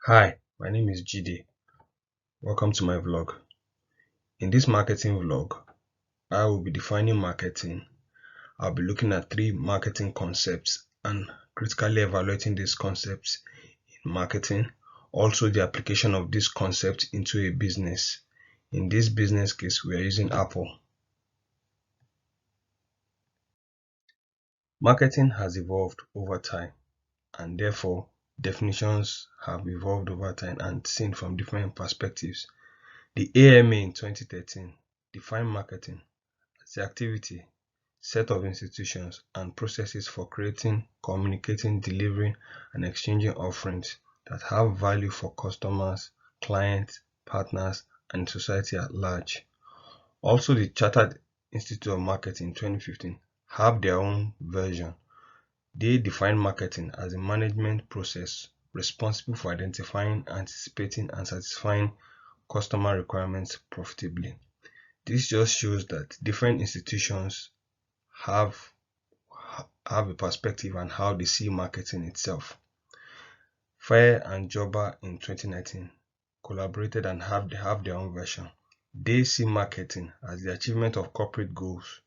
Hi, my name is GD. Welcome to my vlog. In this marketing vlog, I will be defining marketing. I'll be looking at three marketing concepts and critically evaluating these concepts in marketing. Also, the application of this concept into a business. In this business case, we are using Apple. Marketing has evolved over time, and therefore definitions have evolved over time and seen from different perspectives. The AMA in 2013 defined marketing as the activity, set of institutions, and processes for creating, communicating, delivering, and exchanging offerings that have value for customers, clients, partners, and society at large. Also, the Chartered Institute of Marketing in 2015 have their own version. They define marketing as a management process responsible for identifying, anticipating, and satisfying customer requirements profitably. This just shows that different institutions have have a perspective on how they see marketing itself. Fair and Jobber in 2019 collaborated and have their own version. They see marketing as the achievement of corporate goals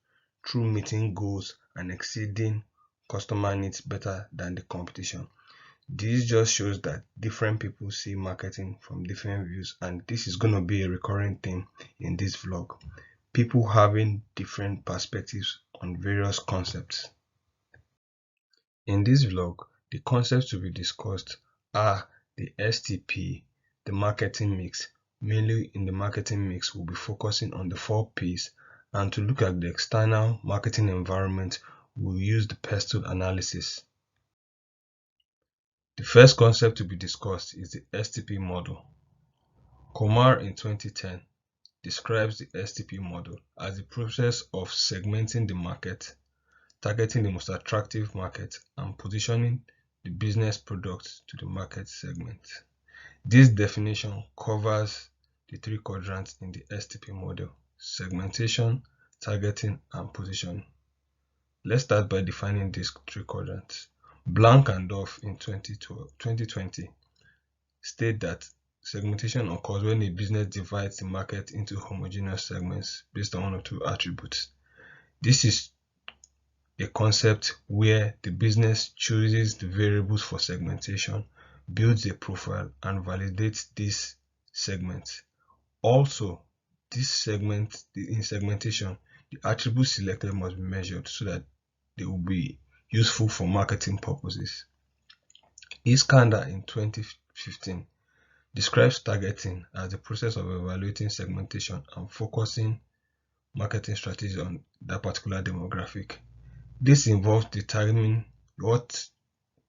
through meeting goals and exceeding customer needs better than the competition. This just shows that different people see marketing from different views, and this is going to be a recurring theme in this vlog. People having different perspectives on various concepts. In this vlog, the concepts to be discussed are the STP, the marketing mix. Mainly in the marketing mix, we'll be focusing on the 4Ps, and to look at the external marketing environment, we'll use the pestle analysis. The first concept to be discussed is the STP model. Kumar in 2010 describes the STP model as the process of segmenting the market, targeting the most attractive market, and positioning the business product to the market segment. This definition covers the three quadrants in the STP model: segmentation, targeting, and positioning. Let's start by defining these three quadrants. Blank and Duff in 2020 state that segmentation occurs when a business divides the market into homogeneous segments based on one or two attributes. This is a concept where the business chooses the variables for segmentation, builds a profile, and validates these segments. Also, in segmentation, the attributes selected must be measured so that they will be useful for marketing purposes. Iskander in 2015 describes targeting as the process of evaluating segmentation and focusing marketing strategies on that particular demographic. This involves determining what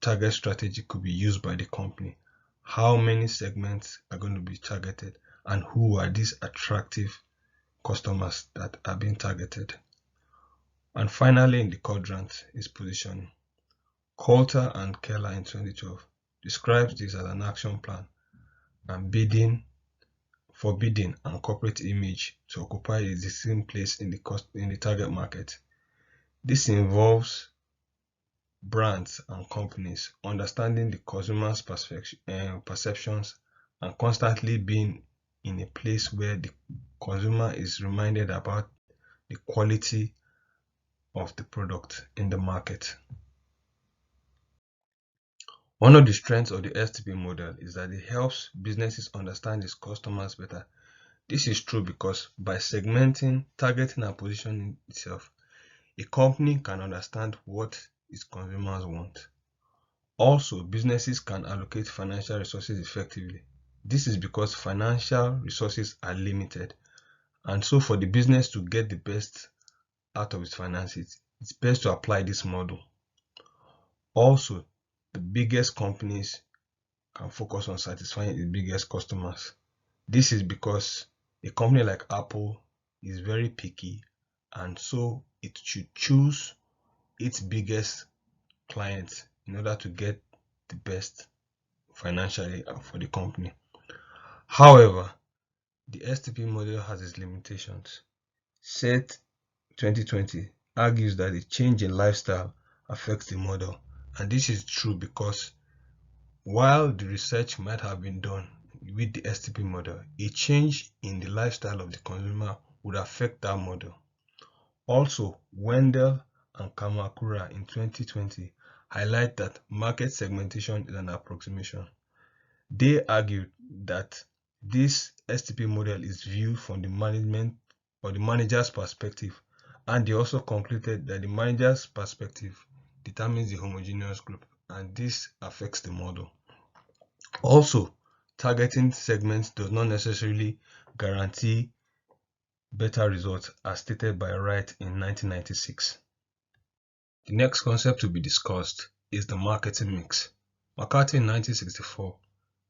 target strategy could be used by the company, how many segments are going to be targeted, and who are these attractive customers that are being targeted. And finally, in the quadrant is positioning. Coulter and Keller in 2012 describes this as an action plan and bidding and corporate image to occupy a distinct place in the target market. This involves brands and companies understanding the consumer's perceptions and constantly being in a place where the consumer is reminded about the quality of the product in the market. One of the strengths of the STP model is that it helps businesses understand its customers better. This is true because by segmenting, targeting, and positioning itself, a company can understand what its consumers want. Also, businesses can allocate financial resources effectively. This is because financial resources are limited, and so for the business to get the best out of its finances, it's best to apply this model. Also, the biggest companies can focus on satisfying its biggest customers. This is because a company like Apple is very picky, and so it should choose its biggest clients in order to get the best financially for the company. However, the STP model has its limitations. Set 2020 argues that the change in lifestyle affects the model, and this is true because While the research might have been done with the STP model, a change in the lifestyle of the consumer would affect that model. Also, Wendell and Kamakura in 2020 highlight that market segmentation is an approximation. They argued that this STP model is viewed from the management or the manager's perspective, and they also concluded that the manager's perspective determines the homogeneous group, and this affects the model. Also, targeting segments does not necessarily guarantee better results, as stated by Wright in 1996. The next concept to be discussed is the marketing mix. McCarthy in 1964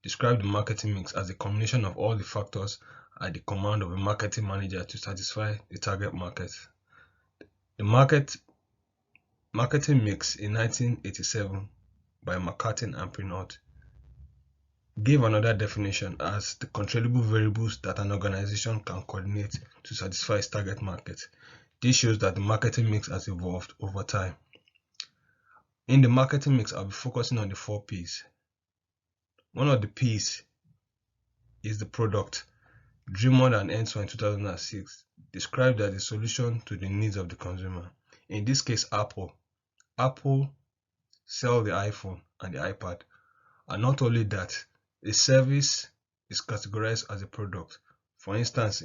described the marketing mix as a combination of all the factors at the command of a marketing manager to satisfy the target market. The marketing mix in 1987 by McCarthy and Pinot gave another definition as the controllable variables that an organization can coordinate to satisfy its target market. This shows that the marketing mix has evolved over time. In the marketing mix, I'll be focusing on the 4 P's. One of the P's is the product. Drummond and Ensor in 2006 described as a solution to the needs of the consumer. In this case, Apple. Apple sell the iPhone and the iPad. And not only that, a service is categorized as a product. For instance,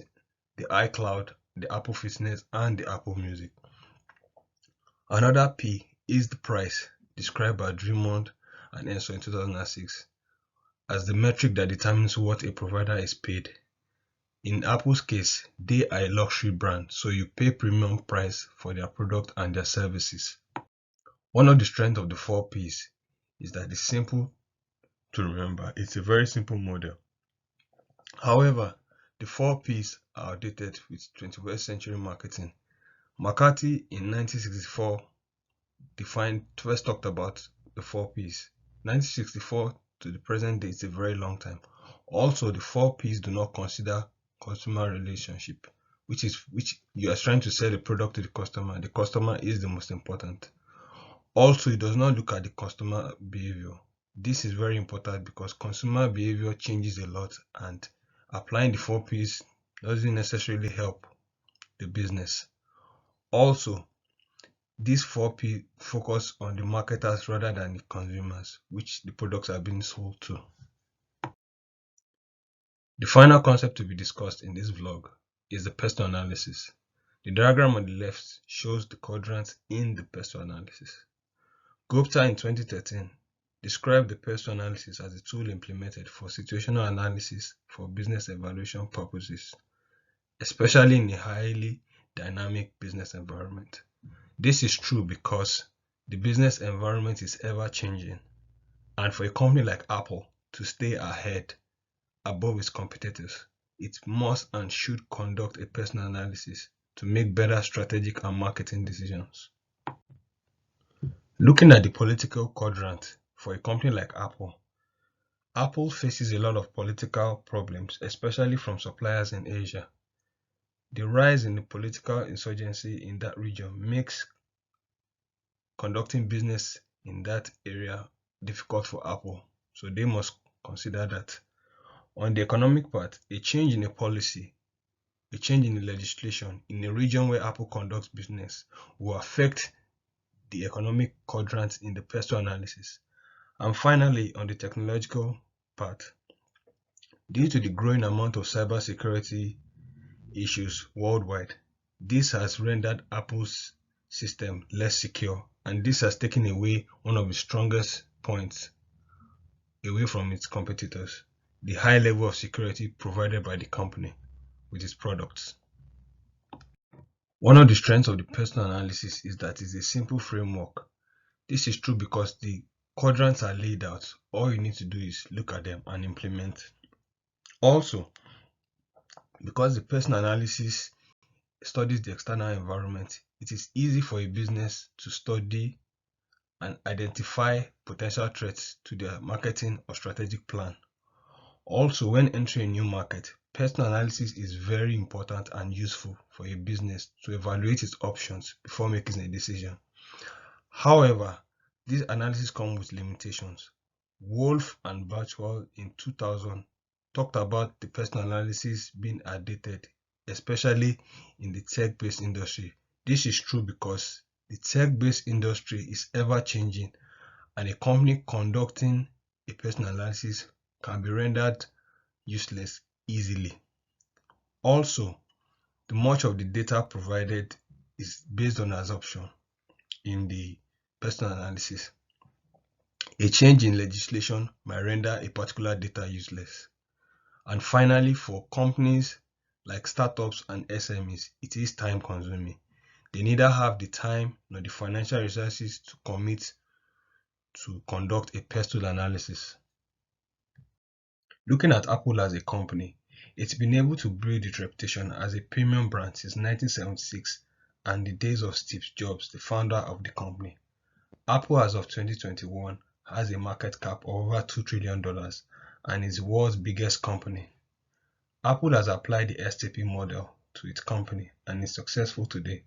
the iCloud, the Apple Fitness, and the Apple Music. Another P is the price, described by Drummond and Ensor in 2006 as the metric that determines what a provider is paid. In Apple's case, they are a luxury brand, so you pay premium price for their product and their services. One of the strengths of the 4 P's is that it's simple to remember. It's a very simple model. However, the 4 P's are outdated with 21st century marketing. McCarthy in 1964 first talked about the 4 P's. 1964 to the present day is a very long time. Also, the 4 P's do not consider consumer relationship, which you are trying to sell a product to the customer. The customer is the most important. Also, it does not look at the customer behavior. This is very important because consumer behavior changes a lot, and applying the 4 P's doesn't necessarily help the business. Also, these 4 P focus on the marketers rather than the consumers, which the products are being sold to. The final concept to be discussed in this vlog is the PESTO analysis. The diagram on the left shows the quadrants in the PESTO analysis. Gupta in 2013 described the PESTO analysis as a tool implemented for situational analysis for business evaluation purposes, especially in a highly dynamic business environment. This is true because the business environment is ever changing, and for a company like Apple to stay ahead above its competitors, it must and should conduct a PESTO analysis to make better strategic and marketing decisions. Looking at the political quadrant for a company like Apple, Apple faces a lot of political problems, especially from suppliers in Asia. The rise in the political insurgency in that region makes conducting business in that area difficult for Apple, so they must consider that. On the economic part, a change in a policy, a change in the legislation in a region where Apple conducts business will affect the economic quadrant in the PESTO analysis. And finally, on the technological part, due to the growing amount of cybersecurity issues worldwide, this has rendered Apple's system less secure, and this has taken away one of the strongest points away from its competitors, the high level of security provided by the company with its products. One of the strengths of the PESTO analysis is that it's a simple framework. This is true because the quadrants are laid out. All you need to do is look at them and implement. Also, because the PESTO analysis studies the external environment, it is easy for a business to study and identify potential threats to their marketing or strategic plan. Also, when entering a new market, PESTO analysis is very important and useful for a business to evaluate its options before making a decision. However, this analysis comes with limitations. Wolf and Virtual in 2000 talked about the personal analysis being outdated, especially in the tech-based industry. This is true because the tech-based industry is ever changing, and a company conducting a personal analysis can be rendered useless easily. Also, the much of the data provided is based on assumption in the personal analysis. A change in legislation might render a particular data useless. And finally, for companies like startups and SMEs, it is time consuming. They neither have the time nor the financial resources to commit to conduct a personal analysis. Looking at Apple as a company, it's been able to build its reputation as a premium brand since 1976 and the days of Steve Jobs, the founder of the company. Apple as of 2021 has a market cap of over $2 trillion and is the world's biggest company. Apple has applied the STP model to its company and is successful today.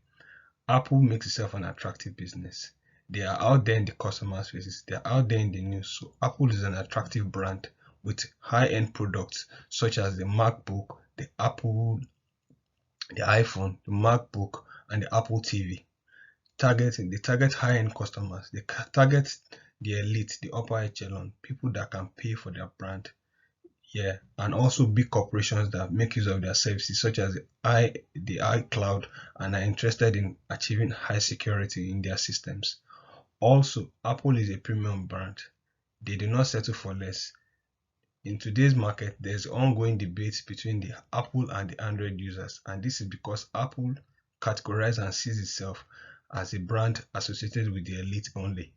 Apple makes itself an attractive business. They are out there in the customer's faces. They are out there in the news. So Apple is an attractive brand with high-end products such as the MacBook, the iPhone, the MacBook, and the Apple TV. They target high-end customers. They target the elite, the upper echelon, people that can pay for their brand. Yeah, and also big corporations that make use of their services, such as the iCloud, and are interested in achieving high security in their systems. Also, Apple is a premium brand. They do not settle for less. In today's market, there's ongoing debate between the Apple and the Android users, and this is because Apple categorizes and sees itself as a brand associated with the elite only.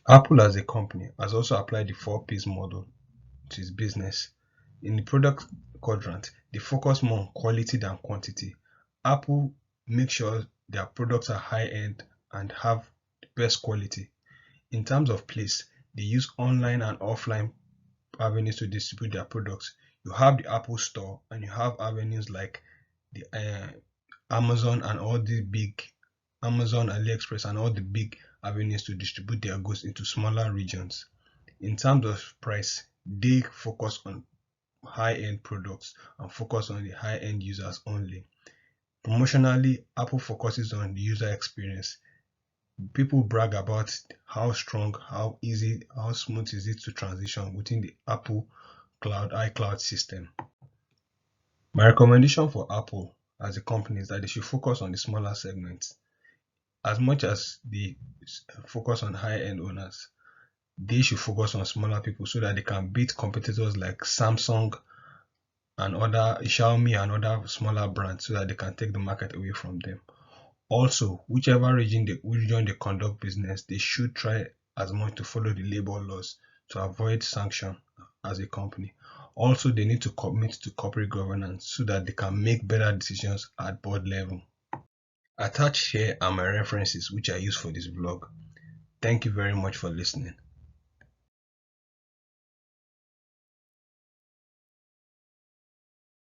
Apple as a company has also applied the 4Ps model to its business. In the product quadrant, they focus more on quality than quantity. Apple makes sure their products are high-end and have the best quality. In terms of place, they use online and offline avenues to distribute their products. You have the Apple Store and you have avenues like the Amazon and all the big Amazon, AliExpress, and all the big avenues to distribute their goods into smaller regions. In terms of price, they focus on high-end products and focus on the high-end users only. Promotionally, Apple focuses on the user experience. People brag about how strong, how easy, how smooth is it to transition within the Apple iCloud system. My recommendation for Apple as a company is that they should focus on the smaller segments. As much as they focus on high-end owners, they should focus on smaller people so that they can beat competitors like Samsung and other Xiaomi and other smaller brands so that they can take the market away from them. Also, whichever region they conduct business, they should try as much to follow the labor laws to avoid sanction as a company. Also, they need to commit to corporate governance so that they can make better decisions at board level. Attached here are my references which I use for this vlog. Thank you very much for listening.